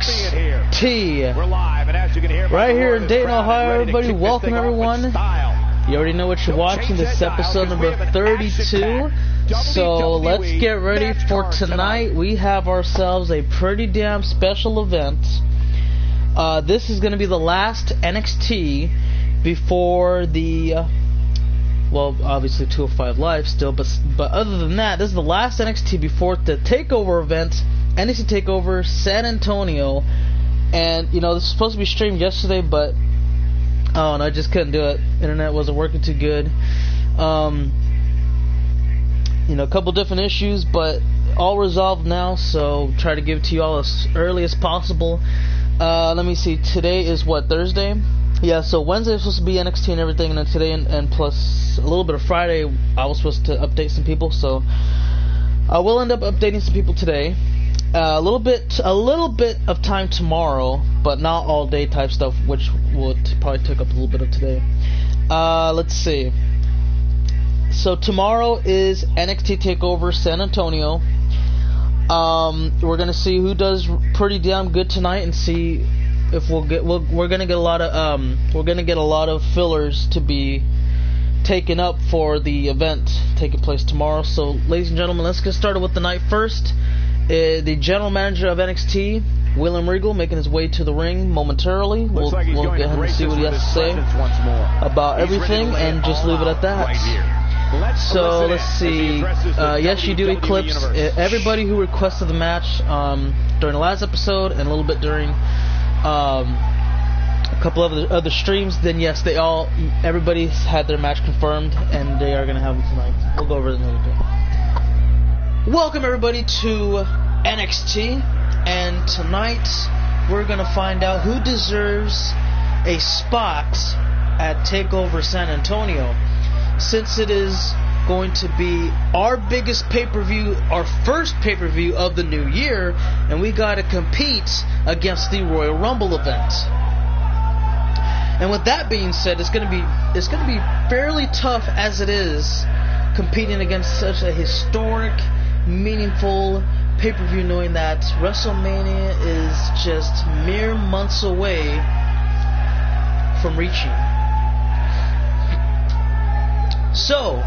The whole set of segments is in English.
NXT. We're live, and as you can hear, right here in Dayton, Ohio. Everybody, welcome everyone. You already know what you're watching. This is episode number 32. So let's get ready for tonight. We have ourselves a pretty damn special event. This is going to be the last NXT before the, well, obviously 205 Live still, but other than that, this is the last NXT before the TakeOver event, NXT TakeOver San Antonio. And, you know, this was supposed to be streamed yesterday, but oh, no, I just couldn't do it. Internet wasn't working too good. You know, a couple different issues, but all resolved now, so try to give it to you all as early as possible. Let me see, today is what, Thursday? Yeah, so Wednesday was supposed to be NXT and everything, and then today and plus a little bit of Friday, I was supposed to update some people, so I will end up updating some people today. A little bit of time tomorrow, but not all day type stuff, which will probably take up a little bit of today. Let's see. So tomorrow is NXT TakeOver San Antonio. We're gonna see who does pretty damn good tonight, and see if we're gonna get a lot of fillers to be taken up for the event taking place tomorrow. So, ladies and gentlemen, let's get started with the night first. The general manager of NXT, William Regal, making his way to the ring momentarily. We'll get him to see what he has to say about everything, and just leave it at that. So let's see. Yes, you do Eclipse. Everybody who requested the match during the last episode and a little bit during a couple of the other streams, then yes, everybody's had their match confirmed, and they are going to have it tonight. We'll go over it in a little bit. Welcome everybody to NXT, and tonight we're going to find out who deserves a spot at TakeOver San Antonio, since it is going to be our biggest pay-per-view, our first pay-per-view of the new year, and we got to compete against the Royal Rumble event. And with that being said, it's going to be fairly tough as it is competing against such a historic, meaningful pay-per-view, knowing that WrestleMania is just mere months away from reaching. So,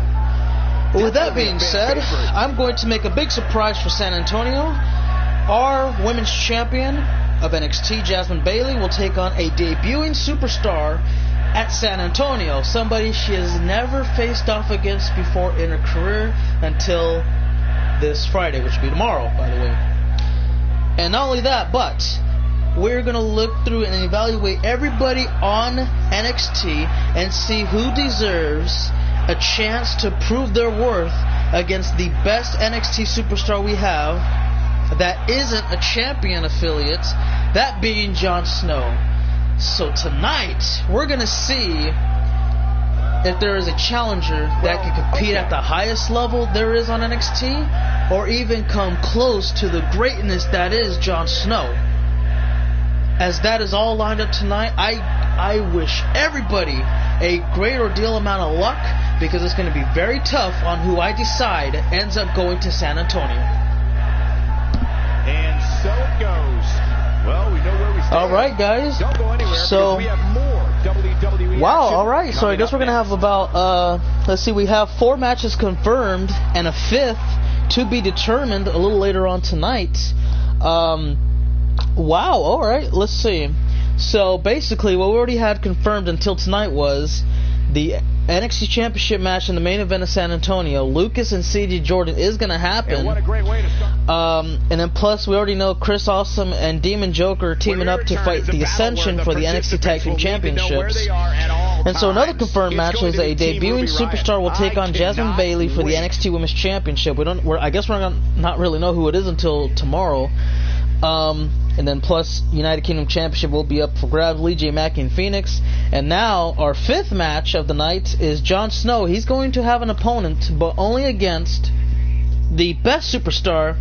with that being said, I'm going to make a big surprise for San Antonio. Our women's champion of NXT, Jasmine Bailey, will take on a debuting superstar at San Antonio, somebody she has never faced off against before in her career until this Friday, which will be tomorrow, by the way. And not only that, but we're going to look through and evaluate everybody on NXT and see who deserves a chance to prove their worth against the best NXT superstar we have that isn't a champion affiliate, that being Jon Snow. So tonight, we're going to see if there is a challenger that can compete at the highest level there is on NXT, or even come close to the greatness that is Jon Snow. As that is all lined up tonight, I wish everybody a great ordeal amount of luck, because it's going to be very tough on who I decide ends up going to San Antonio. And so it goes. Well, we know where we stand. Alright, guys. Don't go anywhere, so we have more WWE wow, action alright. So I guess we're going to have about, let's see, we have 4 matches confirmed and a 5th to be determined a little later on tonight. Wow, alright, let's see. So basically, what we already had confirmed until tonight was the NXT Championship match in the main event of San Antonio. Lucas and CJ Jordan is going to happen. And what a great way to start. And then plus, we already know Chris Awesome and Demon Joker are teaming up to fight the Ascension for the NXT Tag Team Championships. And so another confirmed match is a debuting superstar will take on Jasmine Bailey for the NXT Women's Championship. I guess we're going to not really know who it is until tomorrow. And then plus, United Kingdom Championship will be up for grabs, Lee J. Mackey and Phoenix. And now, our 5th match of the night is Jon Snow. He's going to have an opponent, but only against the best superstar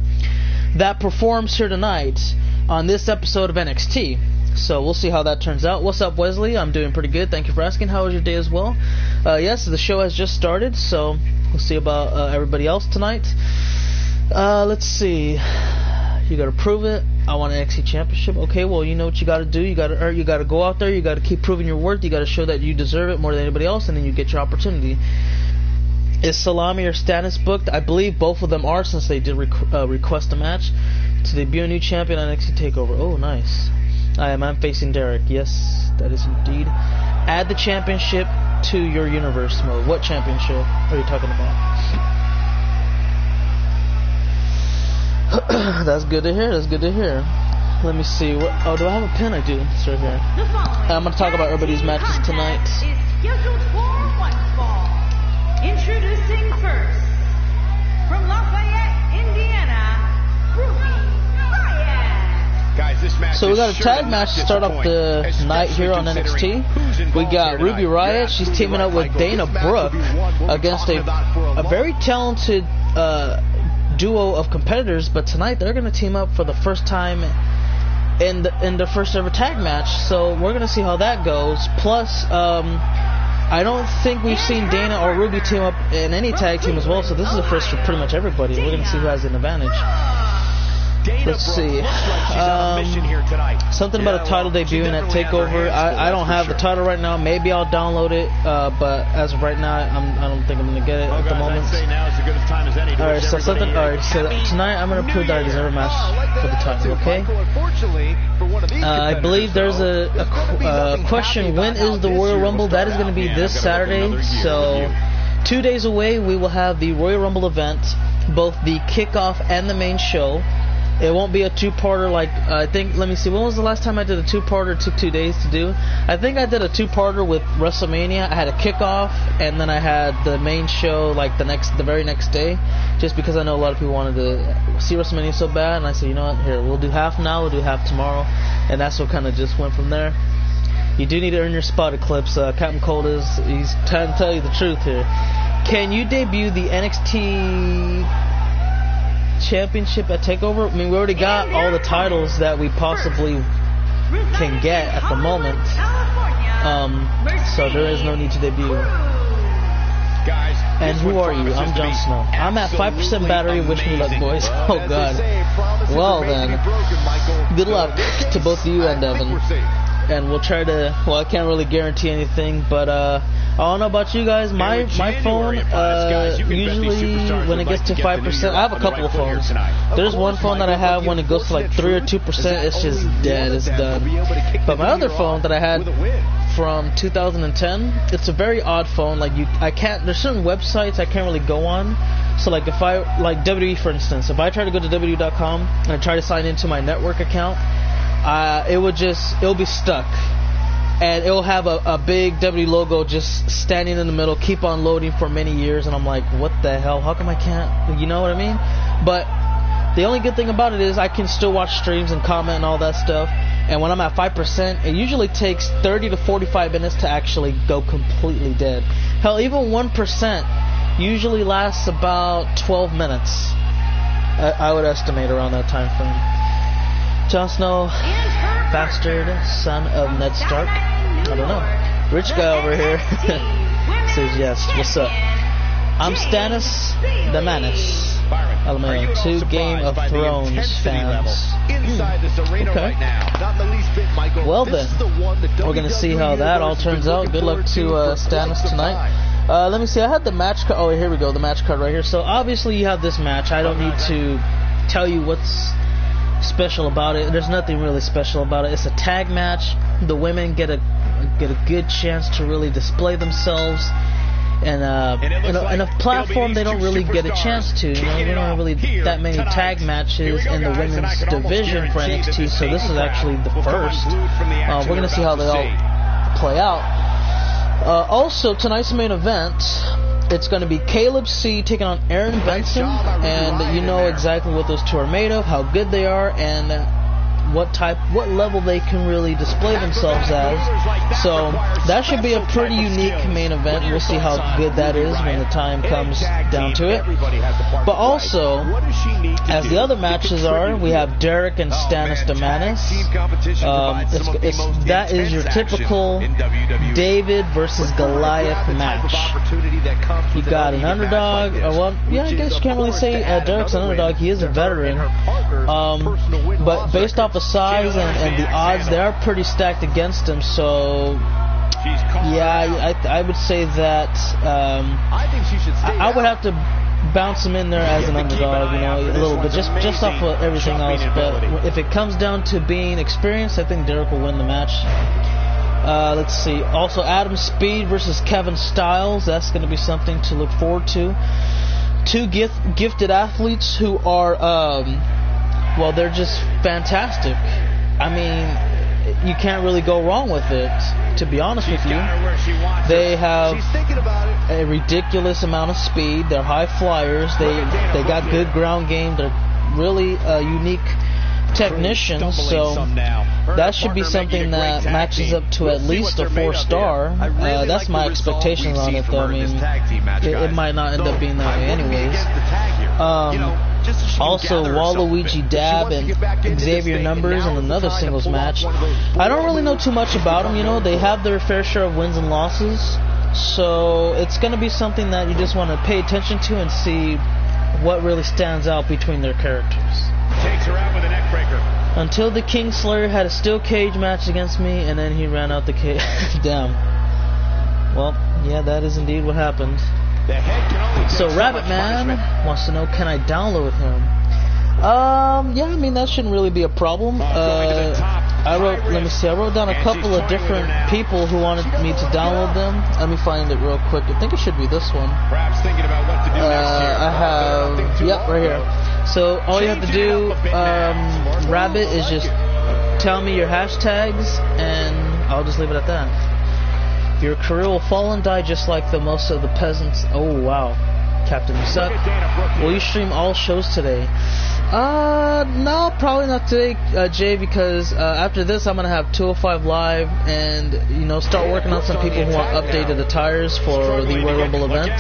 that performs here tonight on this episode of NXT. So we'll see how that turns out. What's up, Wesley? I'm doing pretty good. Thank you for asking. How was your day as well? Yes, the show has just started, so we'll see about everybody else tonight. Let's see. You gotta prove it. I want an NXT championship. Okay, well, you know what you gotta do. You gotta earn. You gotta go out there. You gotta keep proving your worth. You gotta show that you deserve it more than anybody else, and then you get your opportunity. Is Salami or Stannis booked? I believe both of them are, since they did request a match to debut a new champion on NXT TakeOver. Oh, nice. I'm facing Derek. Yes, that is indeed. Add the championship to your universe mode. What championship are you talking about? That's good to hear. That's good to hear. Let me see. What? Oh, do I have a pin? I do. It's right here. I'm going to talk about everybody's matches tonight. Is scheduled for one fall. Introducing first, from Lafayette, Indiana, Ruby Riott. Guys, this match So we got a tag match to start off the night here on NXT. We got Ruby Riott. She's teaming up with Dana Brooke against a very talented duo of competitors. But tonight they're going to team up for the first time in their first ever tag match. So we're going to see how that goes. Plus, I don't think we've seen Dana or Ruby team up in any tag team as well, so this is a first for pretty much everybody. We're going to see who has an advantage. Let's see. Something about a title debuting at TakeOver. I don't have the title right now. Maybe I'll download it, but as of right now, I don't think I'm going to get it at the moment. Alright, so something. Alright, so tonight I'm going to prove that I deserve a match for the title, okay? I believe there's a question. When is the Royal Rumble? That is going to be this Saturday. So 2 days away, we will have the Royal Rumble event, both the kickoff and the main show. It won't be a two-parter like, I think, let me see, when was the last time I did a two-parter? It took 2 days to do. I think I did a two-parter with WrestleMania. I had a kickoff, and then I had the main show like the very next day, just because I know a lot of people wanted to see WrestleMania so bad, and I said, you know what, here, we'll do half now, we'll do half tomorrow, and that's what kind of just went from there. You do need to earn your spot, Eclipse. Captain Cold he's trying to tell you the truth here. Can you debut the NXT championship at TakeOver? I mean, we already got all the titles that we possibly can get at the moment, so there is no need to debut. And who are you? I'm Jon Snow. I'm at 5% battery. Wish me luck, boys. Oh god. Well then, good luck to both you and Evan. And we'll try to, well, I can't really guarantee anything, but I don't know about you guys. My phone, usually when it gets to 5%, I have a couple of phones. There's one phone that I have when it goes to like 3 or 2%, it's just dead, it's done. But my other phone that I had from 2010, it's a very odd phone. Like there's certain websites I can't really go on. So like if I, like WWE for instance, if I try to go to WWE.com and I try to sign into my network account, it'll be stuck, and it'll have a big WWE logo just standing in the middle, keep on loading for many years, and I'm like, what the hell, how come I can't, you know what I mean? But the only good thing about it is I can still watch streams and comment and all that stuff, and when I'm at 5%, it usually takes 30 to 45 minutes to actually go completely dead. Hell, even 1% usually lasts about 12 minutes, I would estimate around that time frame. Jon Snow, bastard, son of Ned Stark. I don't know. Rich guy over here says yes. What's up? I'm Stannis the Manus. LMAO, 2 Game of Thrones fans. Okay. Well then, we're gonna see how that all turns out. Good luck to Stannis tonight. Let me see. I had the match card. Oh, here we go. The match card right here. So obviously you have this match. I don't need to tell you what's special about it. There's nothing really special about it. It's a tag match. The women get a good chance to really display themselves, and in a platform they don't really get a chance to. You know, there aren't really that many tag matches in the women's division for NXT, so this is actually the first. We're gonna see how they all play out. Also, tonight's main event, it's going to be Caleb C taking on Aaron Benson, and you know exactly what those two are made of, how good they are, and what level they can really display themselves as. So that should be a pretty unique main event. We'll see how good that is when the time comes down to it. But also, as the other matches are, we have Derek and Stannis Damanis. That is your typical David versus Goliath match. You got an underdog. Well, yeah, I guess you can't really say Derek's an underdog. He is a veteran. But based off the size and the odds, they are pretty stacked against him. So, yeah, I would say that I would have to bounce him in there as an underdog, you know, a little bit, just off of everything else. But if it comes down to being experienced, I think Derek will win the match. Let's see. Also, Adam Speed versus Kevin Styles. That's going to be something to look forward to. Two gifted athletes who are, well, they're just fantastic. I mean, you can't really go wrong with it, to be honest with you. They have a ridiculous amount of speed. They're high flyers. They got good ground game. They're really unique technicians, so that should be something that matches up to at least a 4-star. That's my expectations on it, though. I mean, it might not end up being that way anyways. Also, Waluigi Dab and Xavier Numbers in another singles match. I don't really know too much about them. You know, they have their fair share of wins and losses, so it's going to be something that you just want to pay attention to and see what really stands out between their characters. Takes her out with a neck breaker. Until the Kingslayer had a steel cage match against me, and then he ran out the cage. Damn. Well, yeah, that is indeed what happened. So Rabbit Man wants to know, can I download him? Yeah, I mean, that shouldn't really be a problem. I wrote down a couple of different people who wanted me to download them. Let me find it real quick. I think it should be this one. Perhaps thinking about what to do next year. I have, yep, right here. So all you have to do, Rabbit, is just tell me your hashtags, and I'll just leave it at that. Your career will fall and die just like the most of the peasants. Oh, wow. Captain, you suck. Will you stream all shows today? No, probably not today, Jay, because after this I'm gonna have 205 Live and, you know, start working on some people who want updated attires for the Royal Rumble event.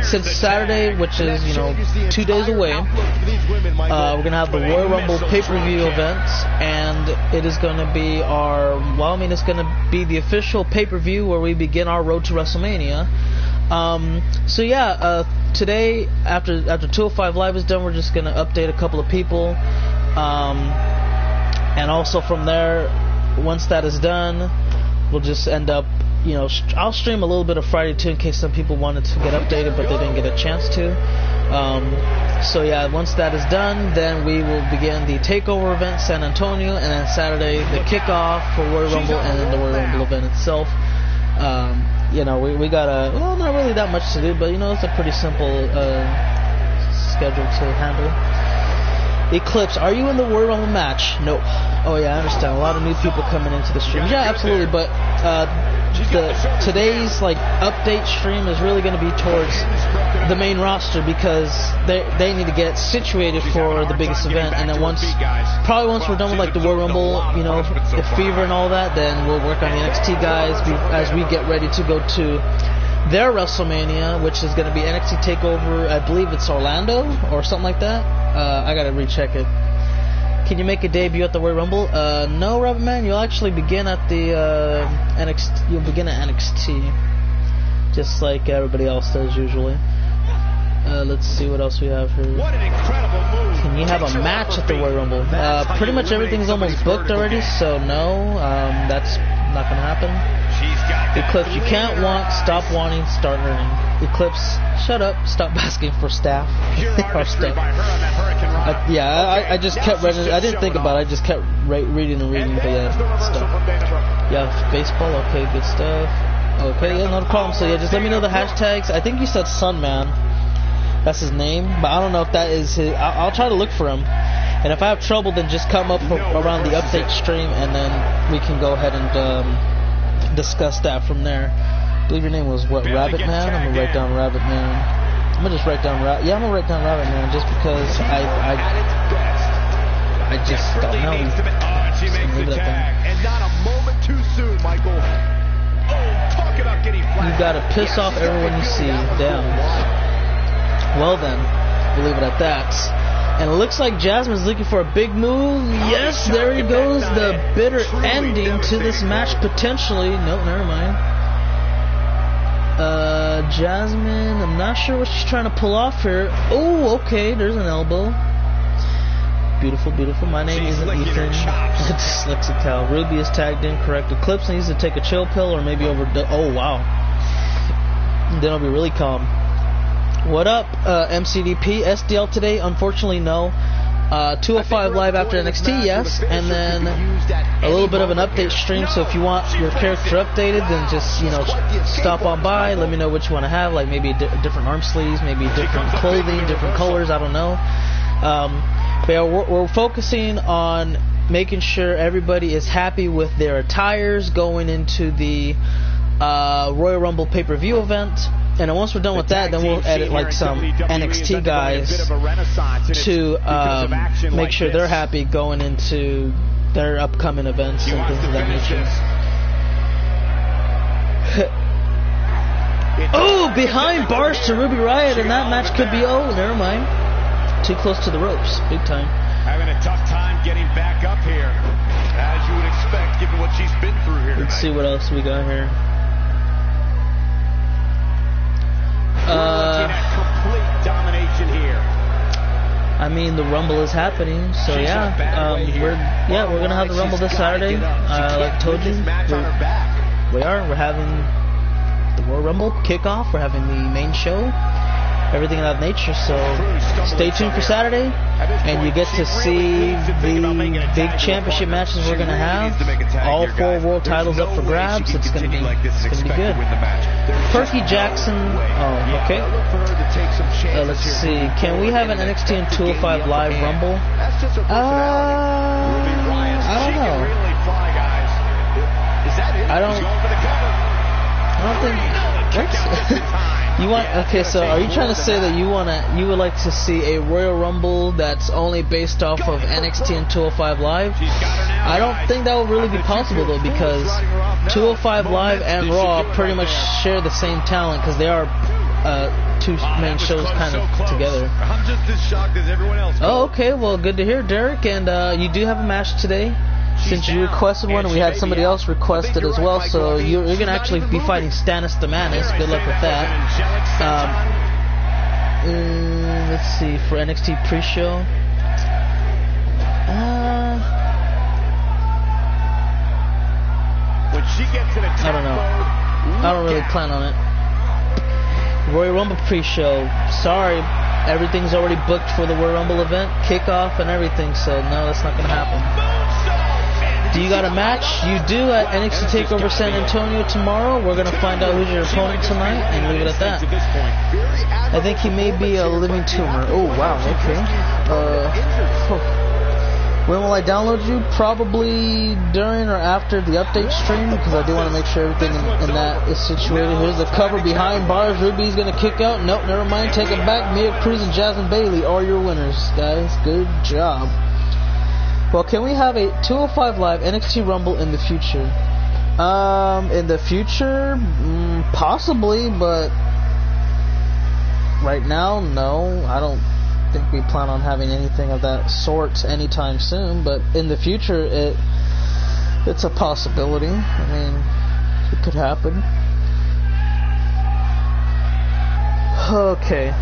Since Saturday, which is, you know, 2 days away, we're gonna have the Royal Rumble pay-per-view event, and it is gonna be it's gonna be the official pay-per-view where we begin our road to WrestleMania. So yeah, today after 205 Live is done, we're just gonna update a couple of people, and also from there, once that is done, we'll just end up, you know, I'll stream a little bit of Friday too in case some people wanted to get updated but they didn't get a chance to. So yeah, once that is done, then we will begin the TakeOver event, San Antonio, and then Saturday the kickoff for Royal Rumble, and then the Royal Rumble event itself. You know, we got well, not really that much to do, but, you know, it's a pretty simple schedule to handle. Eclipse, are you in the Royal Rumble match? Nope. Oh yeah, I understand. A lot of new people coming into the stream. Yeah, absolutely, but today's like update stream is really going to be towards the main roster, because they need to get situated for the biggest event, and then once we're done with like the Royal Rumble, you know, the Fever and all that, then we'll work on the NXT guys as we get ready to go to their WrestleMania, which is going to be NXT TakeOver. I believe it's Orlando or something like that. I gotta recheck it. Can you make a debut at the Royal Rumble? No, Rabbit Man. You'll actually begin at the NXT. You'll begin at NXT, just like everybody else does usually. Let's see what else we have here. What an incredible move. Can you have a match at the Royal Rumble? Pretty much everything's almost booked already, so no, that's not gonna happen. Eclipse, you can't stop wanting, start earning. Eclipse, shut up, stop asking for staff. Or stuff. I just kept reading. I didn't think about it. I just kept reading and reading. But yeah, stuff. Yeah, baseball. Okay, good stuff. Okay, yeah, no problem. So yeah, just let me know the hashtags. I think you said Sunman. That's his name, but I don't know if that is his. I'll try to look for him, and if I have trouble, then just come up around the update stream, and then we can go ahead and discuss that from there. I believe your name was what, Rabbit Man? I'm gonna write down Rabbit Man. I'm gonna just write down I'm gonna write down Rabbit Man just because I just don't know. he makes Leave the it at tag, that. and not a moment too soon, Michael. Oh, talk about getting flat. You gotta piss off everyone you see. Damn. Well then, we'll leave it at that. And it looks like Jasmine's looking for a big move. Yes, there he goes. The bitter ending to this match potentially. Nope, never mind. Jasmine, I'm not sure what she's trying to pull off here. Oh, okay, there's an elbow. Beautiful, beautiful. My name isn't Ethan. Dyslexic Cal. Ruby is tagged in. Correct. Eclipse needs to take a chill pill or maybe oh, wow. Then I'll be really calm. What up, MCDP? SDL today? Unfortunately, no. 205 live after NXT, yes. And then a little bit of an update stream. So if you want your character updated, then just, you know, stop on by. Let me know what you want to have. Like maybe different arm sleeves, maybe different clothing, different colors. I don't know. But yeah, we're focusing on making sure everybody is happy with their attires going into the Royal Rumble pay-per-view event. And then once we're done with that, then we'll edit like some NXT guys to make sure they're happy going into their upcoming events and things of that nature. Oh, behind bars to Ruby Riott, and that match could be, oh, never mind. Too close to the ropes, big time. Having a tough time getting back up here, as you would expect, given what she's been through here. Let's see what else we got here. Looking at complete domination here. I mean, the Rumble is happening, so yeah, we're gonna have the Rumble this Saturday. Like I told you, we're having the Royal Rumble kickoff. We're having the main show, everything of that nature. So stay tuned for Saturday, and you get to see the big championship matches we're gonna have. All 4 world titles up for grabs. It's gonna be good. Perky Jackson. Oh, okay. Let's see. Can we have an NXT and 205 live Rumble? I don't know. I don't think. What? You want? Okay, so are you trying to say that you would like to see a Royal Rumble that's only based off of NXT and 205 live? I don't think that would really be possible though, because 205 live and Raw pretty much share the same talent because they are 2 main shows kind of together. I'm just as shocked as everyone else. Oh, okay. Well, good to hear, Derek. And you do have a match today. Since you requested one, and we had somebody else request it as well, so you're going to actually be fighting Stannis the Manus. Good luck with that. Let's see, for NXT pre-show. I don't know. I don't really plan on it. Royal Rumble pre-show. Sorry, everything's already booked for the Royal Rumble event, kickoff and everything, so no, that's not going to happen. Do you got a match? You do at NXT TakeOver San Antonio tomorrow. We're going to find out who's your opponent tonight and leave it at that. I think he may be a living tumor. Oh, wow, okay. When will I download you? Probably during or after the update stream, because I do want to make sure everything in that is situated. Here's the cover behind bars. Ruby's going to kick out. Nope, never mind. Take it back. Mia Cruz and Jasmine Bailey are your winners, guys. Good job. Well, can we have a 205 Live NXT Rumble in the future? In the future, possibly, but right now, no. I don't think we plan on having anything of that sort anytime soon, but in the future, it's a possibility. I mean, it could happen. Okay.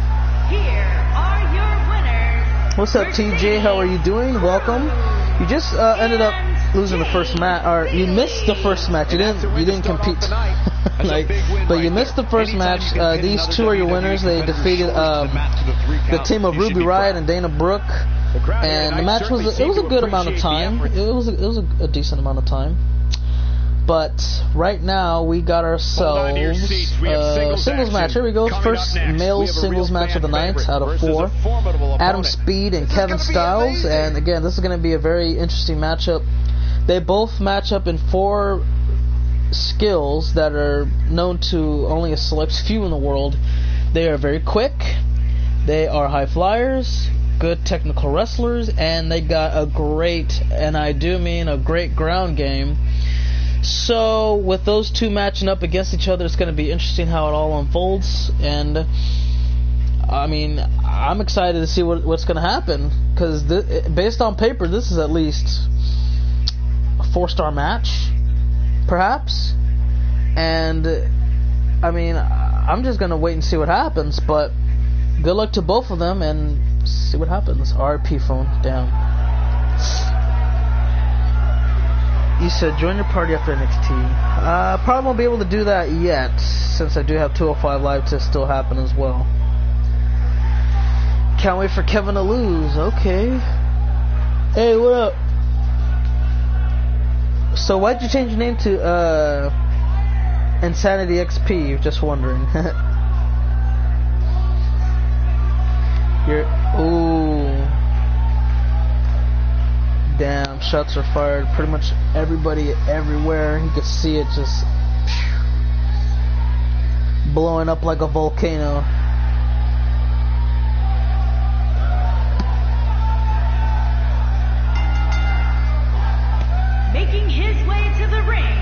Here are your winners. What's up, TJ? How are you doing? Welcome. You just ended up losing the first match, or you missed the first match. You didn't compete, but you missed the first match. These 2 are your winners. They defeated the team of Ruby Riott and Dana Brooke, and the match was a good amount of time. It was a decent amount of time. But right now we got ourselves singles match. Here we go. First male singles match of the night out of 4. Adam Speed and Kevin Styles. And again, this is going to be a very interesting matchup. They both match up in 4 skills that are known to only a select few in the world. They are very quick. They are high flyers. good technical wrestlers, and they got a great, and I do mean a great ground game. So with those two matching up against each other, it's going to be interesting how it all unfolds. And I mean, I'm excited to see what's going to happen, because based on paper, this is at least a 4-star match, perhaps. And I mean, I'm just going to wait and see what happens, but good luck to both of them and see what happens. RP phone down. You said join your party after NXT. Probably won't be able to do that yet, since I do have 205 Live to still happen as well. Can't wait for Kevin to lose. Okay. Hey, what up? So why'd you change your name to Insanity XP? Just wondering. Ooh. Damn, shots are fired. Pretty much everybody everywhere. You can see it just blowing up like a volcano. Making his way to the ring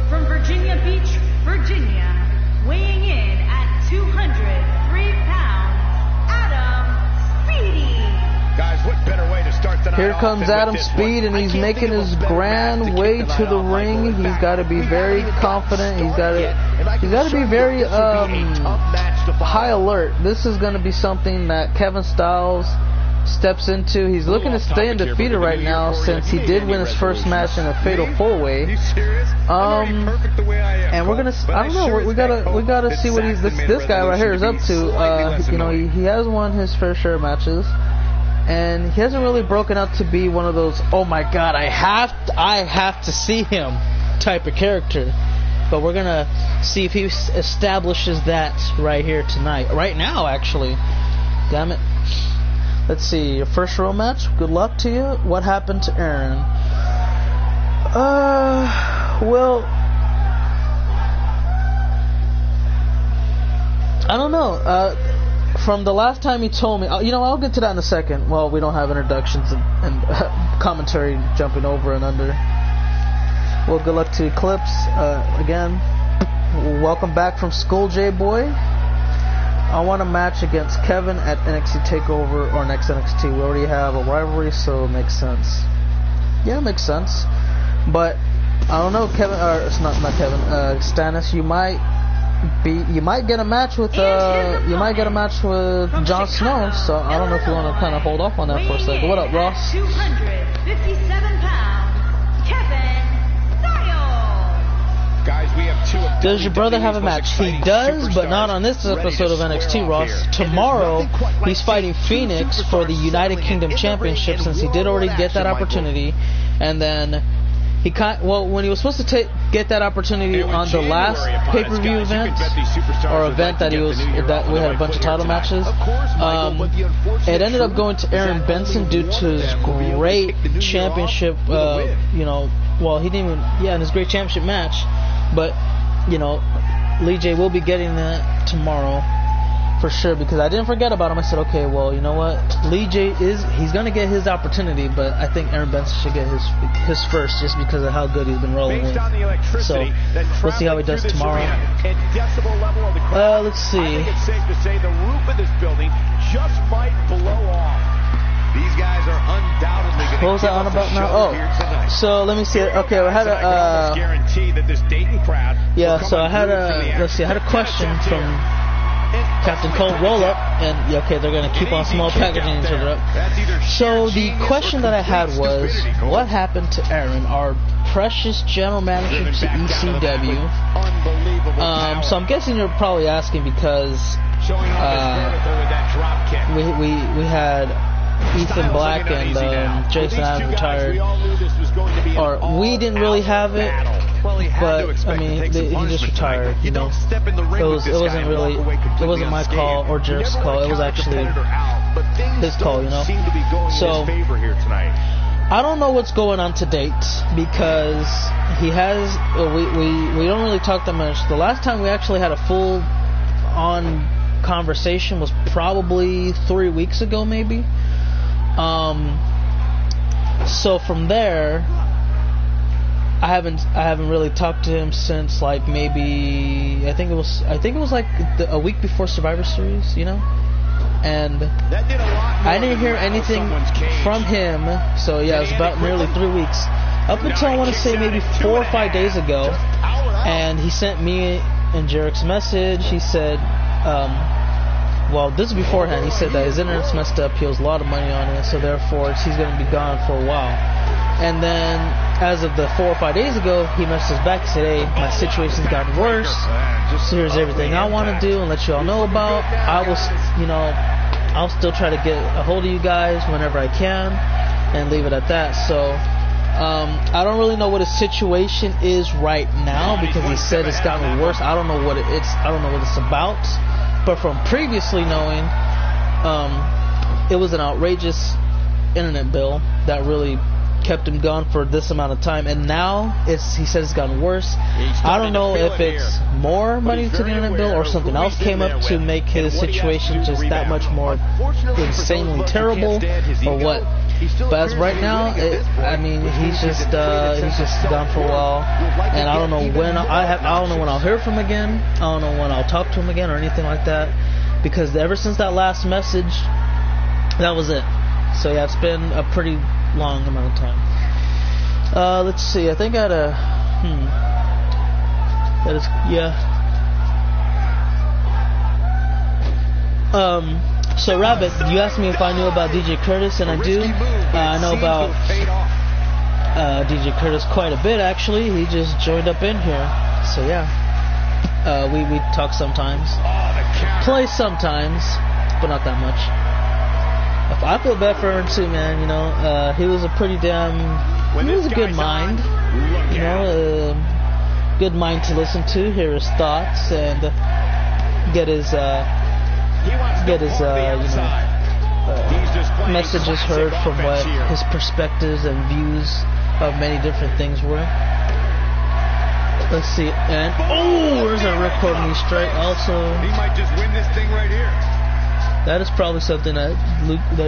from Virginia Beach, Virginia, weighing in at 203 pounds, Adam Speedy. Guys, what better way to start the night? Here comes Adam Speed, and he's making his grand way to the ring. He's got to be very confident. He's got to be very high alert. This is going to be something that Kevin Styles steps into. He's looking to stay undefeated right now, since he did win his first match in a fatal 4-way. And we're gonna, I don't know, we gotta see what this guy right here is up to. You know, he has won his fair share of matches, and he hasn't really broken out to be one of those, oh my god, I have to see him type of character. But we're gonna see if he establishes that right here tonight, right now actually. Damn it. Let's see, your first row match, good luck to you. What happened to Aaron? Well, I don't know. From the last time he told me, you know, I'll get to that in a second. Well, we don't have introductions and commentary jumping over and under. Well, good luck to Eclipse. Again, welcome back from school, J-Boy. I want a match against Kevin at NXT TakeOver or next NXT. We already have a rivalry, so it makes sense. Yeah, it makes sense. But I don't know, Kevin, or it's not Kevin. Stannis, you might get a match with Jon Snow. So I don't know if you want to kind of hold off on that for a second. What up, Ross? 257 pounds, Kevin Styles. Guys, we have two. Does your brother have a match? He does, but not on this episode of NXT, Ross. Tomorrow, he's fighting Phoenix for the United Kingdom Championship, since he did already get that opportunity. And then when he was supposed to get that opportunity on the last pay-per-view event, or event that we had a bunch of title matches, it ended up going to Aaron Benson due to his great championship. You know, well, he didn't even, in his great championship match, but you know, Lee J will be getting that tomorrow for sure, because I didn't forget about him. I said, okay, well, you know what, Lee J he's gonna get his opportunity, but I think Aaron Benson should get his first, just because of how good he's been rolling with. So we'll see how he does tomorrow. Let's see. I think it's safe to say the roof of this building just might blow off. These guys are undoubtedly going to. What was I on about now? Oh, so let me see. Okay, I had a guarantee that this Dayton crowd. Yeah, so I had a question from Captain Cold Roll Up, and okay, they're gonna keep on small packaging each other up. So the question that I had was, what happened to Aaron, our precious general manager to ECW? So I'm guessing you're probably asking because we had Ethan Black and Jason Adams retired, or we didn't really have it, but I mean he just retired. You know, it wasn't my call or Jerry's call. It was actually his call. You know, so I don't know what's going on to date, because he has. We don't really talk that much. The last time we actually had a full on conversation was probably 3 weeks ago, maybe. So from there, I haven't really talked to him since, like, maybe I think it was like a week before Survivor Series, you know. And I didn't hear anything from him. So yeah, it was about nearly 3 weeks. Up until I want to say maybe 4 or 5 days ago, and he sent me and Jarek's message. He said, well, this is beforehand. He said that his internet's messed up. He owes a lot of money on it, so therefore he's going to be gone for a while. And then, as of the 4 or 5 days ago, he messaged back and said, "Hey, my situation's gotten worse. So here's everything I want to do and let you all know about. I will, you know, I'll still try to get a hold of you guys whenever I can, and leave it at that." So. I don't really know what his situation is right now because he said it's gotten worse. I don't know what I don't know what it's about. But from previously knowing, it was an outrageous internet bill that really kept him gone for this amount of time, and now he says it's gotten worse. I don't know if it's more money to the internet bill or something else came up to make his situation just that much more insanely terrible, or what. But as right now, I mean, he's just gone for a while, and I don't know when I don't know when I'll hear from him again. I don't know when I'll talk to him again or anything like that, because ever since that last message, that was it. So yeah, it's been a pretty long amount of time. Let's see. I think I had a that is, yeah. So Rabbit, you asked me if I knew about DJ Curtis, and I do. I know about DJ Curtis quite a bit, actually. He just joined up in here, so yeah. We talk sometimes, play sometimes, but not that much. I feel bad for him too, man. You know, he was a pretty damn. He was a good mind. You know, good mind to listen to, hear his thoughts, and get his messages heard from what his perspectives and views of many different things were. Let's see, and there's a ripcord knee strike also. He might just win this thing right here. That is probably something that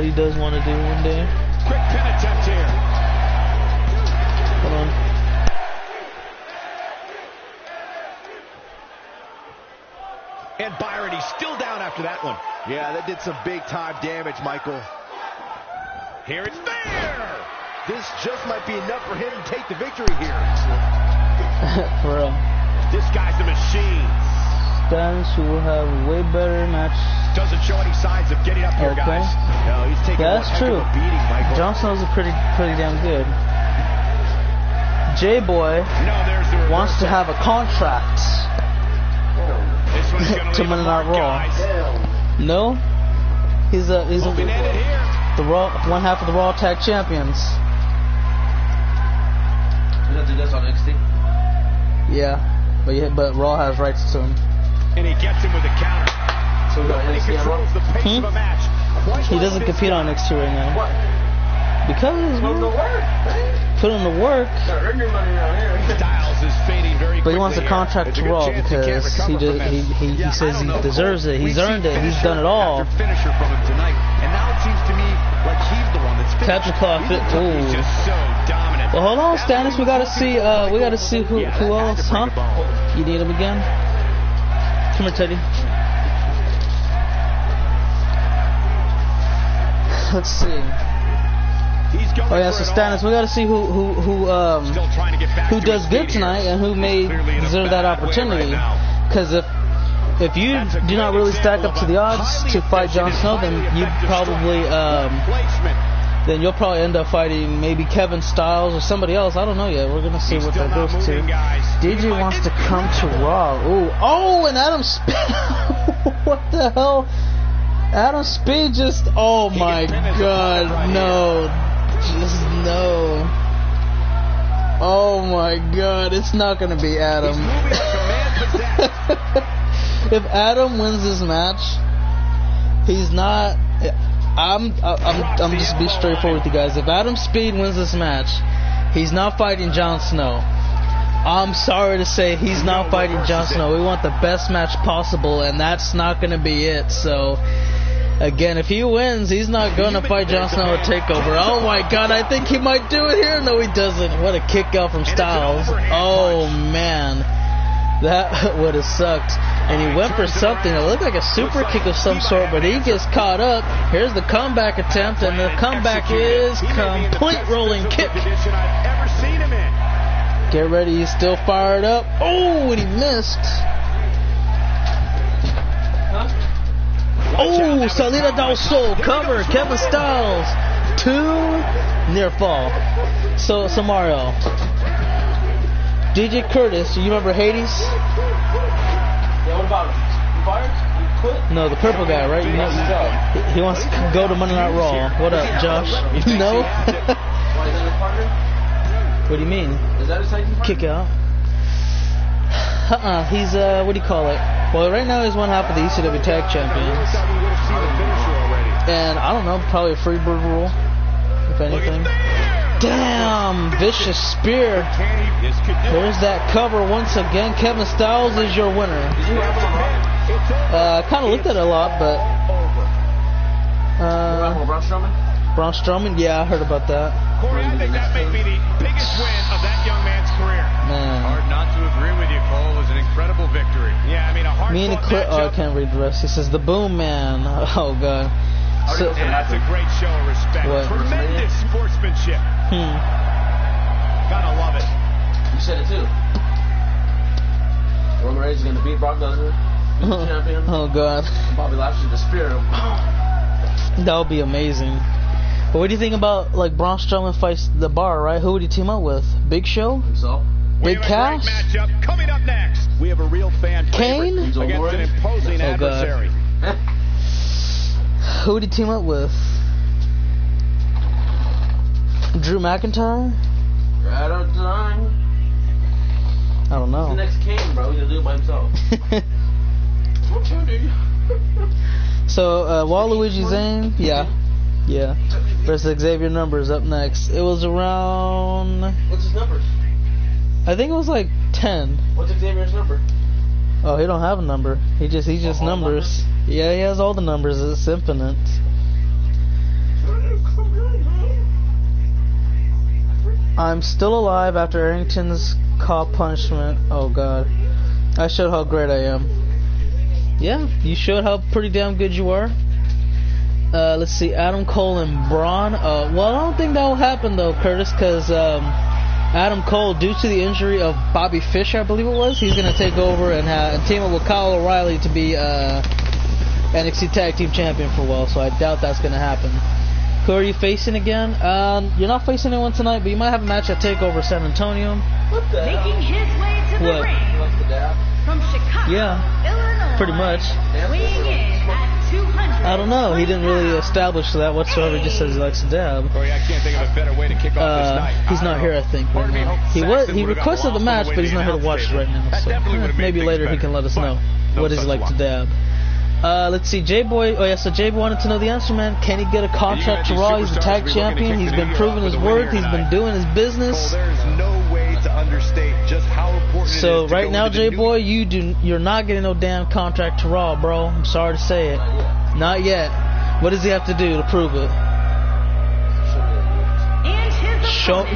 he does want to do one day. Quick pin attempt here. Hold on. And Byron, he's still down after that one. Yeah, that did some big-time damage, Michael. Here it's there! This just might be enough for him to take the victory here. For real. This guy's a machine. Spence, who will have a way better match. Doesn't show any signs of getting up here, guys. No, he's taking one heck of a beating, Michael. Jon Snow's pretty damn good. J-Boy wants to have a contract to Monday Night Raw. No, he's the Raw, one half of the Raw Tag Champions. You have to do this on NXT? Yeah, but Raw has rights to him. And he gets him with a counter. So he controls the pace of a match. He doesn't compete on NXT right now. What? Because Put in the work, man. Put in the work. Earn your money around here. Styles is fading very quickly. But he wants a contract to Raw because he says he deserves it. He's earned it. He's done it all. Finisher from him tonight, and now it seems to me like he's the one that's Capture Claw fit. He's just so dominant. Well, hold on, Stannis. We gotta see who else, huh? You need him again? Come here, Teddy. Let's see. Oh yeah, so Stannis, we gotta see who does good tonight and who may deserve that opportunity. Because if you do not really stack up to the odds to fight Jon Snow, then you'll probably end up fighting maybe Kevin Styles or somebody else. I don't know yet. We're gonna see what that goes to. DJ wants to come to Raw. Oh, and Adam Speed. What the hell? Adam Speed just. Oh my God, no. Just no. Oh my God, it's not gonna be Adam. If Adam wins this match, he's not. I'm just be straightforward with you guys. If Adam Speed wins this match, he's not fighting Jon Snow. I'm sorry to say he's not fighting Jon Snow. We want the best match possible, and that's not going to be it. So, again, if he wins, he's not going to fight Jon Snow at TakeOver. Oh my God, I think he might do it here. No, he doesn't. What a kick out from Styles. Oh man, that would have sucked. And he went for something. It looked like a super kick of some sort, but he gets caught up. Here's the comeback attempt, and the comeback is complete rolling kick. Get ready, he's still fired up. Oh, and he missed. Oh, Salida del Sol, cover, Kevin Styles. 2, near fall. So, Mario. DJ Curtis, you remember Hades? Yeah, what about him? You fired? You quit? No, the purple guy, right? You know, he wants to go to Monday Night Raw. What up, Josh? No? Why, is that his partner? What do you mean? Is that his second partner? Kick out. He's, what do you call it? Well, right now he's one half of the ECW Tag Champions. And, I don't know, probably a Freebird rule, if anything. Damn! Vicious spear. There's that cover once again. Kevin Styles is your winner. I kind of looked at it a lot, but... Braun Strowman? Braun Strowman? Yeah, I heard about that. Corey, I think that may be the biggest win of that young man's career. Man. Hard not to agree with you, Cole. It was an incredible victory. Yeah, I mean, a hard Me and the clip. Oh, I can't read the rest. He says, the Boom Man. Oh, God. So, that's a great show of respect. What? Tremendous sportsmanship. Gotta love it. You said it too. Roman Reigns is going to beat Brock Lesnar. Beat the champion. Oh, God. Bobby Lashley the spear him. That would be amazing. But what do you think about, like, Braun Strowman fights the Bar, right? Who would he team up with? Big Show? Himself. Big Cass? Matchup coming up next. We have a real fan Kane? against an imposing adversary. Who would he team up with? Drew McIntyre? Right on time. I don't know. He's the next Kane, bro. He's going to do it by himself. So, Waluigi Zane? Yeah. Versus Xavier Numbers up next. It was around... What's his number? I think it was like 10. What's Xavier's number? Oh, he don't have a number. He just numbers. Numbers? Yeah, he has all the numbers. It's infinite. I'm still alive after Arrington's call punishment. Oh, God. I showed how great I am. Yeah, you showed how pretty damn good you are. Let's see, Adam Cole and Braun. Well, I don't think that will happen, though, Curtis, because Adam Cole, due to the injury of Bobby Fish, I believe it was, he's going to take over and team up with Kyle O'Reilly to be NXT Tag Team Champion for a while, so I doubt that's going to happen. Who are you facing again? You're not facing anyone tonight, but you might have a match at TakeOver San Antonio. What the hell? Making his way to the What? ring What's the dab? from Chicago, Yeah, pretty much. weighing in at 200. I don't know. He didn't really establish that whatsoever. He just says he likes to dab. Corey, I can't think of a better way to kick off this night. He's not here, I think. Right now. He requested the match, but he's not here to watch it right now. So maybe later he can let us know what does he like to dab. Let's see, J-Boy. Oh yeah, so J-Boy wanted to know the answer, man. Can he get a contract to Raw? He's the tag champion. He's been proving his worth. He's been doing his business. There's no way to understate just how important So right now, J-Boy, you're not getting no damn contract to Raw, bro. I'm sorry to say it. Not yet. What does he have to do to prove it? And his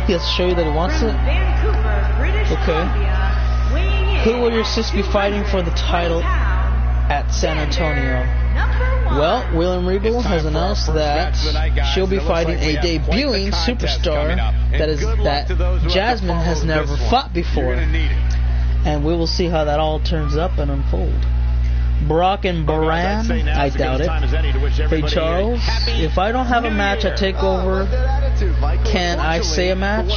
He has to show you that he wants from it. Vancouver, British Okay. Columbia, weighing in Who will your at sister be fighting for the title 200 pounds, at San Antonio? number 1. Well, William Regal has announced that she'll be fighting a debuting superstar that Jasmine has never fought before. And we will see how that all turns up and unfold. Brock and Baran, I doubt it. Hey Charles, if I don't have a match at TakeOver, can I say a match?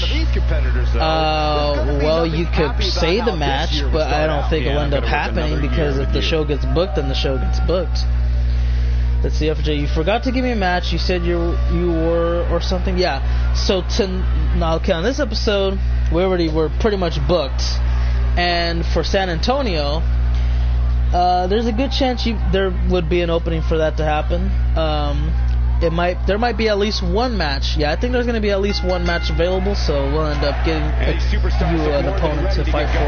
Well, you could say the match, but I don't think it'll end up happening because if the show gets booked, then the show gets booked. Let's see, FJ, you forgot to give me a match. You said you were or something. Yeah. So okay, on this episode, we're pretty much booked, and for San Antonio. There's a good chance there would be an opening for that to happen. there might be at least one match. Yeah, I think there's gonna be at least one match available, so we'll end up getting you an opponent to fight for.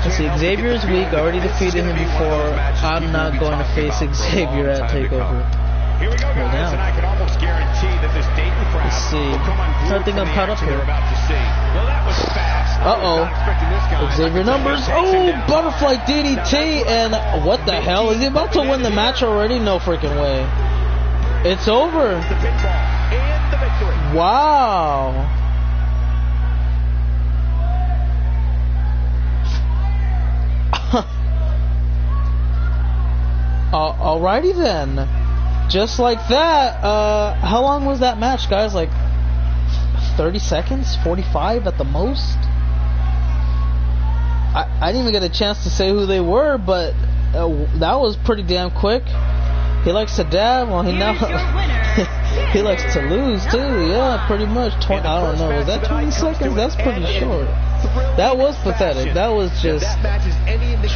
Let's see, Xavier's weak. I already defeated him before. I'm not going to face Xavier at TakeOver. Here we go, guys, and I can almost guarantee that this Dayton crowd Let's see. will come unglued I think I'm from the caught up action here. they're about to see. Well, that was fast. Xavier numbers. Oh, butterfly DDT, and what the hell? Is he about to win the match already? No freaking way. It's over. The pinfall and the victory. Wow. Alrighty then. Just like that. How long was that match, guys? Like 30 seconds? 45 at the most? I didn't even get a chance to say who they were, but that was pretty damn quick. He likes to dab. Well, he now he likes to lose too. Yeah, pretty much. I don't know. Was that 20 seconds? That's pretty short. That was pathetic. That was just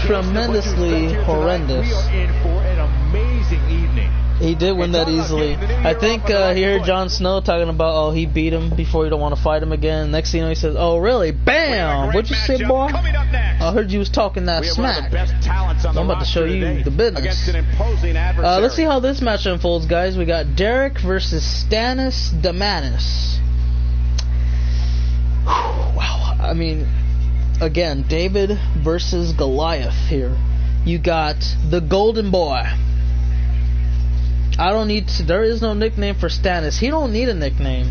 tremendously horrendous. We are in for an amazing evening. He did win that easily. I think here Jon Snow talking about, oh, he beat him before, you don't want to fight him again. Next thing you know, he says, oh, really? Bam! What'd you say, boy? I heard you was talking that smack. I'm about to show you the business. Let's see how this match unfolds, guys. We got Derek versus Stannis Damanis. Wow. I mean, again, David versus Goliath here. You got the Golden Boy. I don't need to, there is no nickname for Stannis. He don't need a nickname.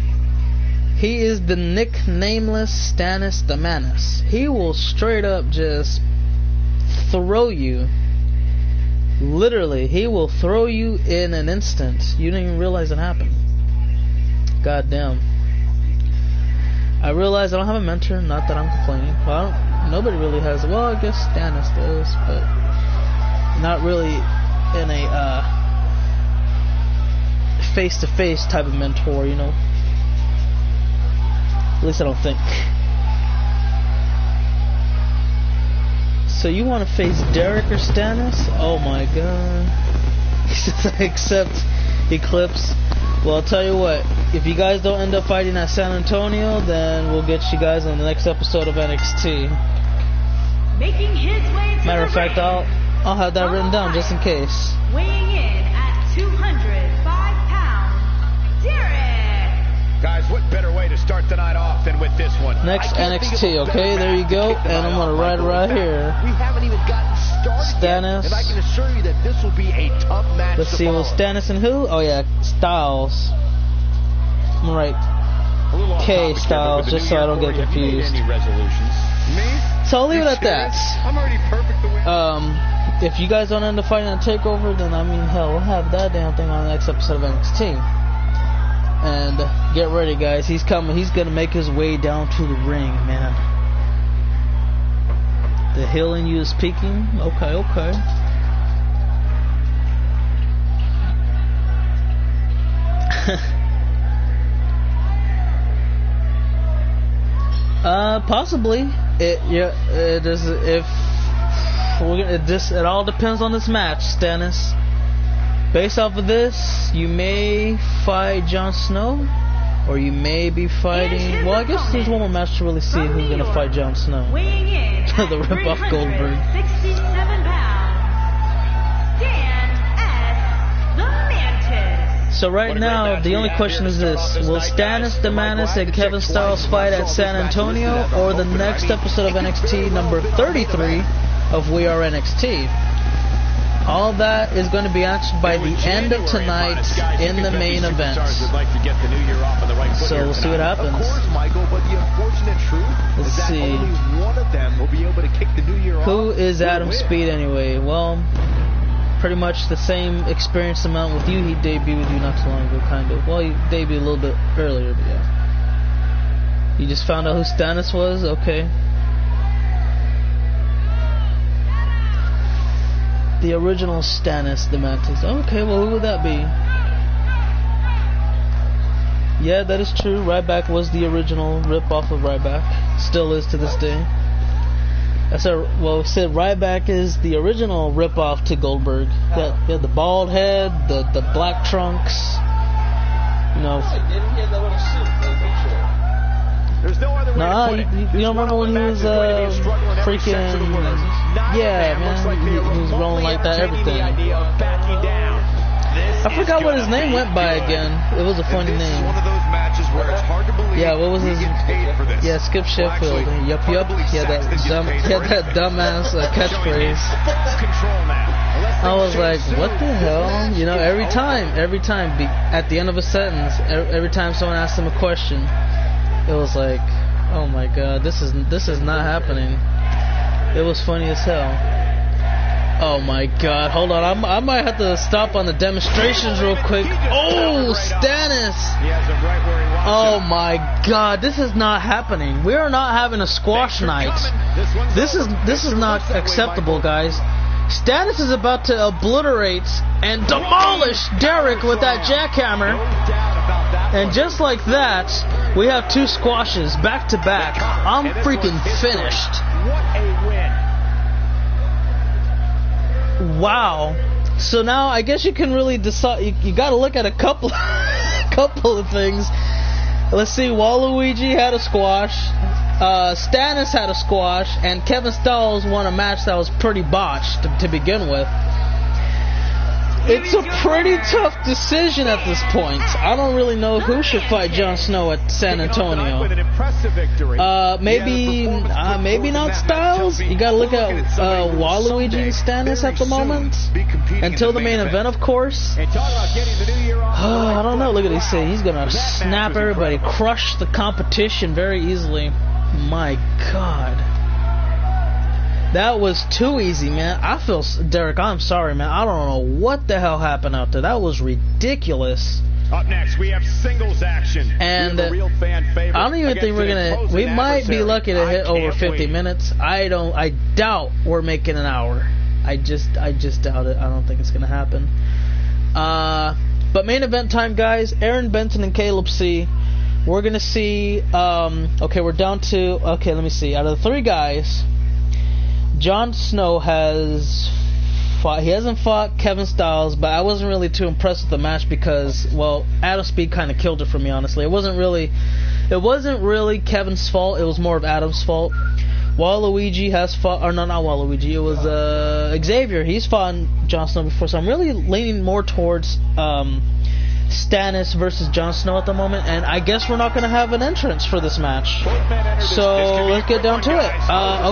He is the nicknameless Stannis Damanis. He will straight up just throw you. Literally, he will throw you in an instant. You didn't even realize it happened. God damn. I realize I don't have a mentor. Not that I'm complaining. Well, nobody really has. Well, I guess Stannis does, but not really in a face-to-face type of mentor, you know. At least I don't think. So you want to face Derek or Stannis? Oh my god. He says I accept Eclipse. Well, I'll tell you what. If you guys don't end up fighting at San Antonio, then we'll get you guys on the next episode of NXT. Making his way to Matter of fact, ring. I'll have that written down just in case. Weighing in at 205 pounds, Derek. Guys, what better way to start the night off than with this one? Next NXT, okay? There you go. And I'm gonna ride right here. We haven't even gotten started Stannis. yet, and I can assure you that this will be a tough match. Let's see, well, Stannis and who? Oh yeah, Styles. I'm gonna write K Styles just so I don't get confused. So I'll leave it at that. I'm already perfect the way. If you guys don't end up fighting at TakeOver, then I mean, hell, we'll have that damn thing on the next episode of NXT. And get ready, guys. He's coming. He's gonna make his way down to the ring, man. The hill in you is peaking. Okay, okay. Possibly. It is. If it all depends on this match, Stannis. Based off of this, you may fight Jon Snow, or you may be fighting. Well, I guess there's one more match to really see who's gonna fight Jon Snow. Weighing in The rip-off Goldberg. 67 pounds, Stan S. the Mantis. So right now, the only question is this: will Stannis Damanis and Kevin Styles fight at San Antonio, or the next episode of NXT number 33 of We Are NXT? All that is going to be answered by the end of tonight in the main event. So we'll see what happens. Let's see. Who is Adam Speed anyway? Well, pretty much the same experience amount with you. He debuted with you not too long ago, kind of. Well, he debuted a little bit earlier, but yeah. You just found out who Stannis was? Okay. The original Stannis the Mantis. Okay, well, who would that be? Yeah, that is true. Ryback was the original rip-off of Ryback. Still is to this day. I said, well, Sid Ryback is the original ripoff to Goldberg. He had the bald head, the black trunks. You know. Didn't he have that little suit? There's no other way Nah, to put it. you don't remember when he was freaking? Yeah, man, he was rolling like that, everything. I forgot what his name went by again. It was a funny name. One of those matches where it's hard to believe. Yeah, what was his? Yeah, Skip Sheffield. Yup. He had that dumbass catchphrase. I was like, what the hell? You know, every time, at the end of a sentence, every time someone asked him a question, it was like, oh my god, this is not happening. It was funny as hell. Oh my god, hold on, I might have to stop on the demonstrations real quick. Oh, Stannis! Oh my god, this is not happening. We are not having a squash night. This is not acceptable, guys. Stannis is about to obliterate and demolish Derek with that jackhammer. And just like that, we have 2 squashes back to back. I'm freaking finished. What a win. Wow. So now I guess you can really decide. You got to look at a couple of things. Let's see. Waluigi had a squash. Stannis had a squash, and Kevin Styles won a match that was pretty botched to begin with. It's a pretty tough decision at this point. I don't really know who should fight Jon Snow at San Antonio. Maybe not Styles. You gotta look at Waluigi and Stannis at the moment. Until the main event, of course. I don't know. Look at this. He's gonna snap everybody, crush the competition very easily. My God. That was too easy, man. Derek, I'm sorry, man. I don't know what the hell happened out there. That was ridiculous. Up next, we have singles action. And I don't even think we're gonna. We might be lucky to hit over 50 minutes. I doubt we're making an hour. I just doubt it. I don't think it's gonna happen. But main event time, guys. Aaron Benson and Caleb C. We're gonna see. Okay, we're down to. Okay, let me see. Out of the 3 guys, Jon Snow has fought. He hasn't fought Kevin Styles, but I wasn't really too impressed with the match because, well, Adam Speed kind of killed it for me. Honestly, it wasn't really Kevin's fault. It was more of Adam's fault. Waluigi has fought, or no, not Waluigi. It was Xavier. He's fought Jon Snow before, so I'm really leaning more towards Stannis versus Jon Snow at the moment, and I guess we're not going to have an entrance for this match. So let's get down to it.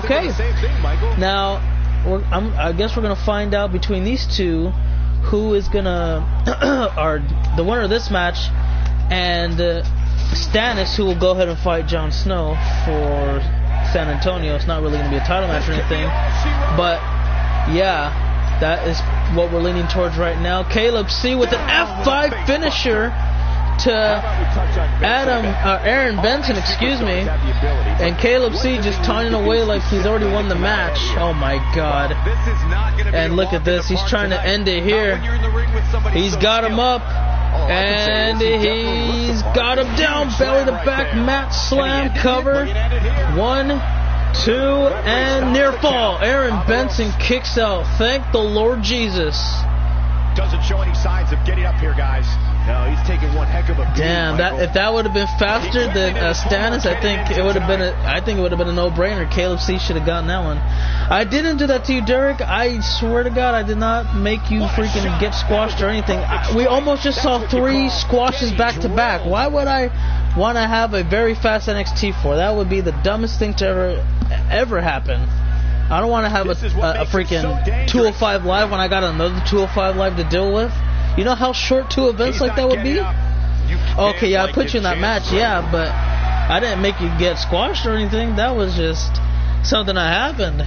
Okay. Now, I guess we're going to find out between these two who is going to, or the winner of this match, and Stannis, who will go ahead and fight Jon Snow for San Antonio. It's not really going to be a title match or anything, but yeah. That is what we're leaning towards right now. Caleb C with an F5 finisher to Aaron Benson, excuse me. And Caleb C just taunting away like he's already won the match. Oh my God. And look at this. He's trying to end it here. He's got him up. And he's got him down. Belly to back mat slam cover. 1, 2, and near fall. Aaron Benson kicks out. Thank the Lord Jesus. Doesn't show any signs of getting up here, guys. No, he's taking one heck of a beat. Damn, if that would have been faster than Stannis, I think it would have been a no-brainer. Caleb C should have gotten that one. I didn't do that to you, Derek. I swear to God, I did not make you freaking get squashed or anything. We almost just saw 3 squashes back to back. Why would I want to have a very fast NXT for? That would be the dumbest thing to ever happen. I don't want to have a freaking 205 Live when I got another 205 Live to deal with. You know how short 2 events like that would be? Okay, yeah, I put you in that match, yeah, but I didn't make you get squashed or anything. That was just something that happened.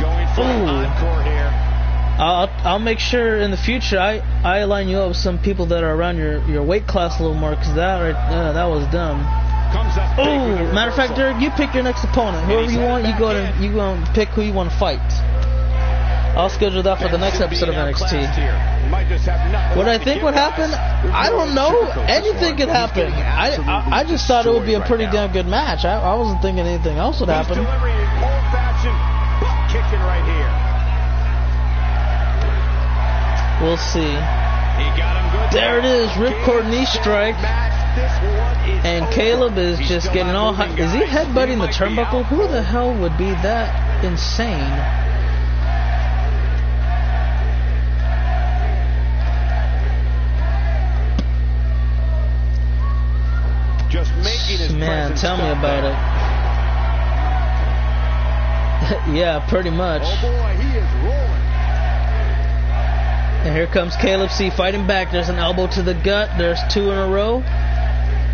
Going for an encore here. I'll make sure in the future I line you up with some people that are around your weight class a little more, because that was dumb. Oh, matter of fact, Derek, you pick your next opponent. Whoever you want, you go and pick who you want to fight. I'll schedule that for the next episode of NXT. Might just have nothing What I left to think give, would guys. happen? There's I no don't know. sugarcoat this Anything one. could He's happen. getting absolutely I just thought it would be a destroyed pretty right damn good match. I wasn't thinking anything else would He's happen. delivering old-fashioned butt kicking right here. We'll see. He got him good. There it is, ripcord knee strike. And Caleb is just getting all hot. Is he headbutting the turnbuckle? Who the hell would be that insane? Just making his Man, presence tell me felt about there. it. Yeah, pretty much. Oh boy, he is rolling. And here comes Caleb C fighting back. There's an elbow to the gut. There's two in a row.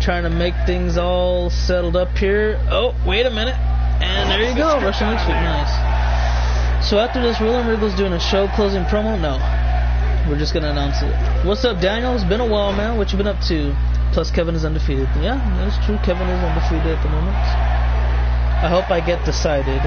Trying to make things all settled up here. Oh, wait a minute. And there you go. Russian leg sweep. Nice. So after this, Will and Wriggle's doing a show closing promo? No. We're just going to announce it. What's up, Daniel? It's been a while, man. What you been up to? Plus, Kevin is undefeated. Yeah, that's true. Kevin is undefeated at the moment. I hope I get decided.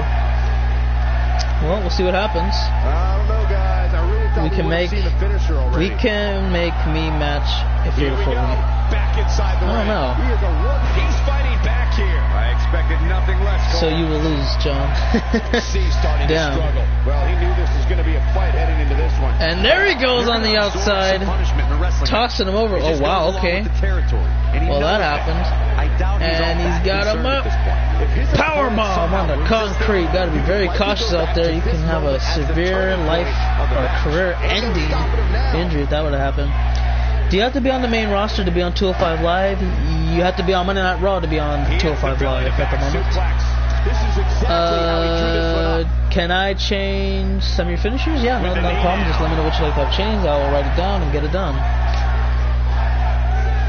Well, we'll see what happens. I don't know, guys. I really thought We can would've make seen the finisher already. we can make me match if Here you're we for go. me. Back inside the I don't ring. know. He is a one. He's fighting back here. I expected nothing less. So Cole. you will lose, John. C starting Damn. to struggle. Well, he knew this was going to be a fight heading into this one. And there he goes on the outside, tossing him over. Oh wow, okay. Well, that happened. And he's got him up. Power bomb on the concrete. Got to be very cautious out there. You can have a severe life or career-ending injury if that would have happened. Do you have to be on the main roster to be on 205 Live? You have to be on Monday Night Raw to be on 205 Live at the moment. Can I change some of your finishers? Yeah, no problem. Just let me know what you'd like to have changed. I will write it down and get it done.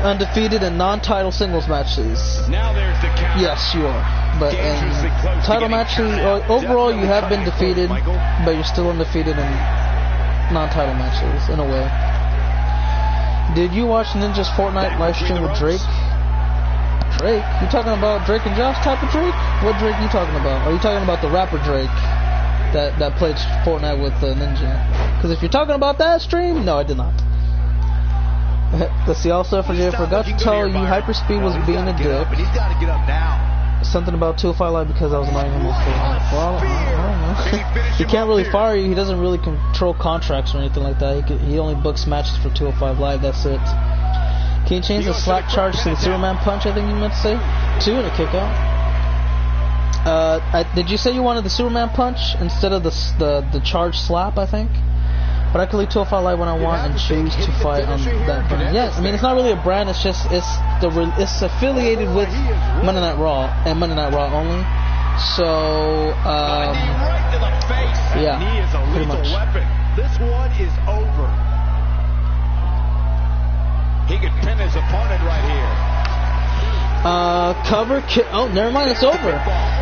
Undefeated in non-title singles matches. Now there's the count. Yes, you are. But in title matches, overall, you have been defeated, but you're still undefeated in non-title matches, in a way. Did you watch Ninja's Fortnite live stream with Drake? Drake? You talking about Drake and Josh type of Drake? What Drake you talking about? Are you talking about the rapper Drake that played Fortnite with Ninja? Because if you're talking about that stream, no, I did not. Let's see. Also, I forgot to tell you, Hyperspeed was being a dick. But he's got to get up now. Something about 205 Live because I was annoying him most of the time. Well, I don't know. He can't really fire you. He doesn't really control contracts or anything like that. He only books matches for 205 Live. That's it. Can you change the slap charge to the Superman punch? I think you meant to say 2 and a kick out. Did you say you wanted the Superman punch instead of the charge slap? I think. But I can leave 205 Live when I want and choose to fight on that brand. Yeah, I mean it's not really a brand. It's just it's affiliated with Monday Night Raw and Monday Night Raw only. So yeah, pretty much. This one is over. He could pin his opponent right here. Cover. Oh, never mind. It's over.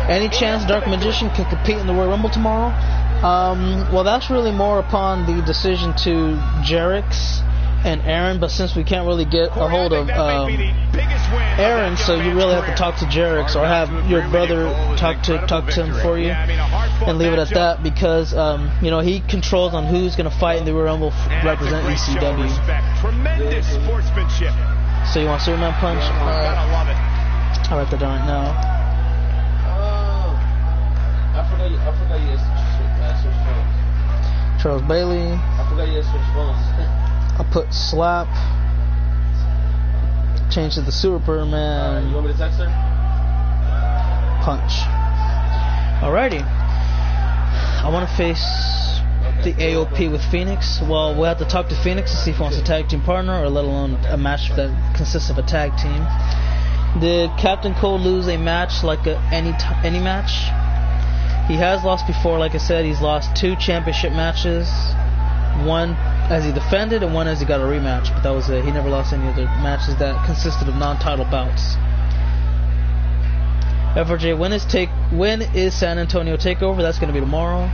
Any chance Dark Magician can compete in the Royal Rumble tomorrow? Well, that's really more upon the decision to Jarrex and Aaron, but since we can't really get a hold of Aaron, so you really have to talk to Jarrex or have your brother talk to him for you and leave it at that because he controls on who's going to fight in the Royal Rumble represent ECW. Tremendous sportsmanship. So you want Superman punch? I'll write that down right now. I forgot you switched phones. Charles Bailey. I forgot you switched phones. I'll put slap. Change to the Superman. You want me to text her? Punch. Alrighty. I want to face the AOP with Phoenix. Well, we'll have to talk to Phoenix to see if he wants a tag team partner or let alone a match that consists of a tag team. Did Captain Cole lose a match like any match? He has lost before, like I said. He's lost 2 championship matches. One as he defended and one as he got a rematch. But that was it. He never lost any other matches that consisted of non-title bouts. FRJ, when is San Antonio TakeOver? That's going to be tomorrow.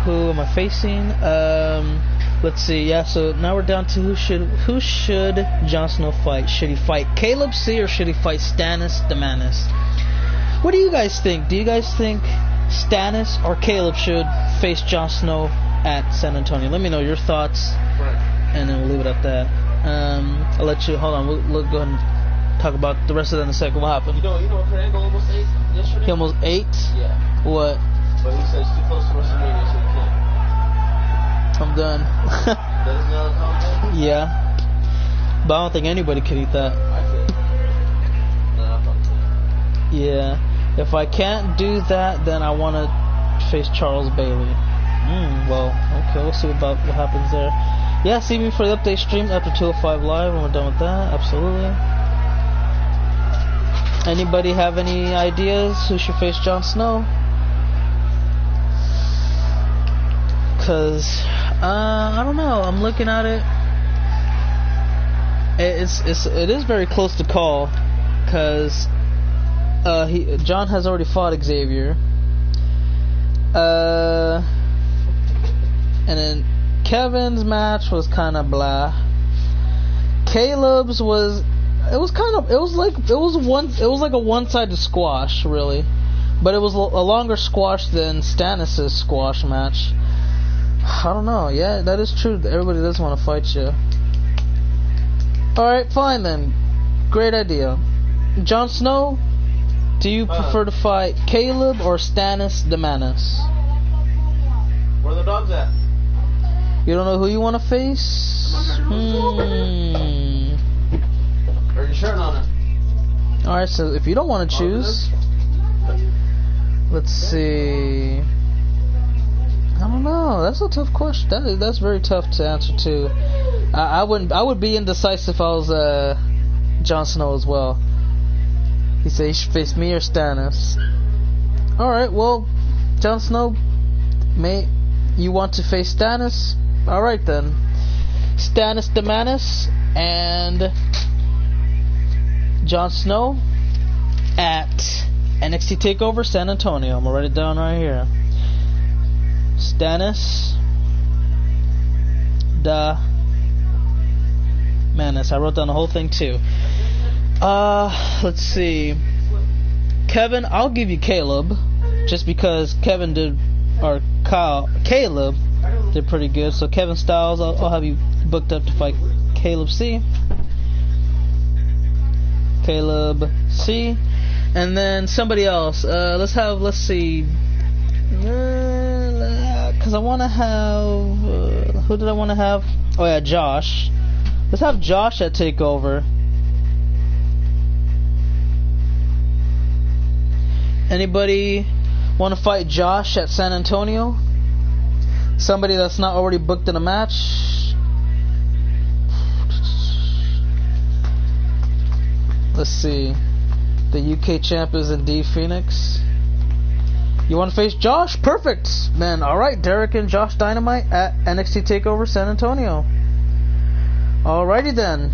Who am I facing? Let's see. Yeah, so now we're down to who should Jon Snow fight? Should he fight Caleb C or should he fight Stannis Demanis? What do you guys think? Do you guys think Stannis or Caleb should face Jon Snow at San Antonio? Let me know your thoughts and then we'll leave it at that. I'll let you. Hold on. We'll go ahead and talk about the rest of that in a second. What happened? You know, Kurt Angle almost ate yesterday. He almost ate. Yeah. What? But he said it's too close to WrestleMania, so he can't. I'm done. That is not a comment? Yeah. But I don't think anybody could eat that. I could. No, I fucking can't. Yeah. If I can't do that, then I want to face Charles Bailey. Well, okay, we'll see about what happens there. Yeah, see me for the update stream after 205 Live when we're done with that. Absolutely. Anybody have any ideas who should face Jon Snow? Cause I don't know. I'm looking at it. It is very close to call. Cause John has already fought Xavier. And then Kevin's match was kind of blah. Caleb's was like a one-sided squash, really, but it was a longer squash than Stannis' squash match. I don't know. Yeah, that is true. Everybody does want to fight you. All right, fine then. Great idea. Jon Snow, do you prefer to fight Caleb or Stannis the Manus? Where are the dogs at? You don't know who you want to face? Are you sure on it? Alright, so if you don't want to choose, let's see. I don't know. That's a tough question. That's very tough to answer too. I would be indecisive if I was Jon Snow as well. He said he should face me or Stannis. Alright, well, Jon Snow, you want to face Stannis? Alright then. Stannis the Manus and Jon Snow at NXT TakeOver San Antonio. I'm gonna write it down right here. Stannis the Manus. I wrote down the whole thing too. Let's see. Kevin, I'll give you Caleb, just because Caleb did pretty good. So Kevin Styles, I'll have you booked up to fight Caleb C. And then somebody else. Let's see. Because I want to have. Who did I want to have? Oh yeah, Josh. Let's have Josh at TakeOver. Anybody want to fight Josh at San Antonio? Somebody that's not already booked in a match? Let's see. The UK champ is indeed Phoenix. You want to face Josh? Perfect, man. Alright, Derek and Josh Dynamite at NXT TakeOver San Antonio. Alrighty then.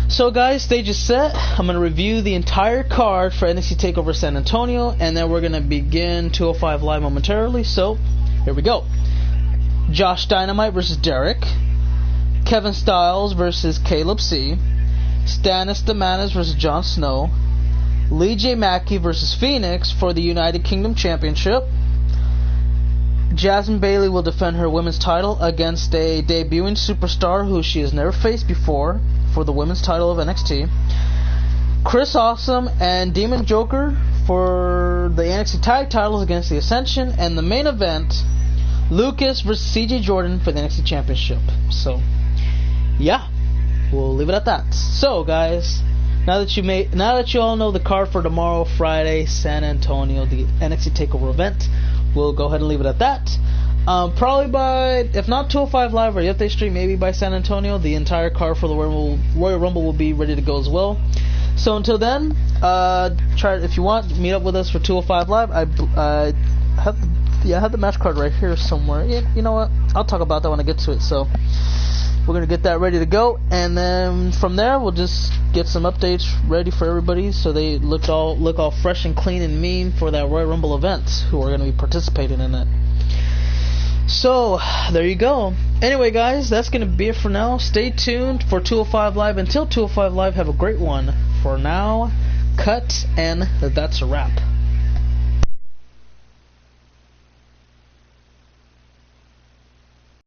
So guys, stage is set. I'm going to review the entire card for NXT TakeOver San Antonio, and then we're going to begin 205 Live momentarily. So, here we go. Josh Dynamite versus Derek. Kevin Styles versus Caleb C. Stannis the Manus versus Jon Snow. Lee J. Mackey versus Phoenix for the United Kingdom Championship. Jasmine Bailey will defend her women's title against a debuting superstar who she has never faced before for the women's title of NXT. Chris Awesome and Demon Joker for the NXT tag titles against the Ascension, and the main event, Lucas versus CJ Jordan for the NXT Championship. So, yeah, we'll leave it at that. So, guys, now that you all know the card for tomorrow, Friday, San Antonio, the NXT TakeOver event, we'll go ahead and leave it at that. Probably by, if not 205 Live or the update stream, maybe by San Antonio, the entire card for the Royal Rumble will be ready to go as well. So until then, if you want, meet up with us for 205 Live. I have the match card right here somewhere. You know what? I'll talk about that when I get to it. So we're gonna get that ready to go, and then from there we'll just get some updates ready for everybody, so they look all fresh and clean and mean for that Royal Rumble event, who are gonna be participating in it. So there you go. Anyway, guys, that's gonna be it for now. Stay tuned for 205 Live. Until 205 Live, have a great one. For now, cut, and that's a wrap.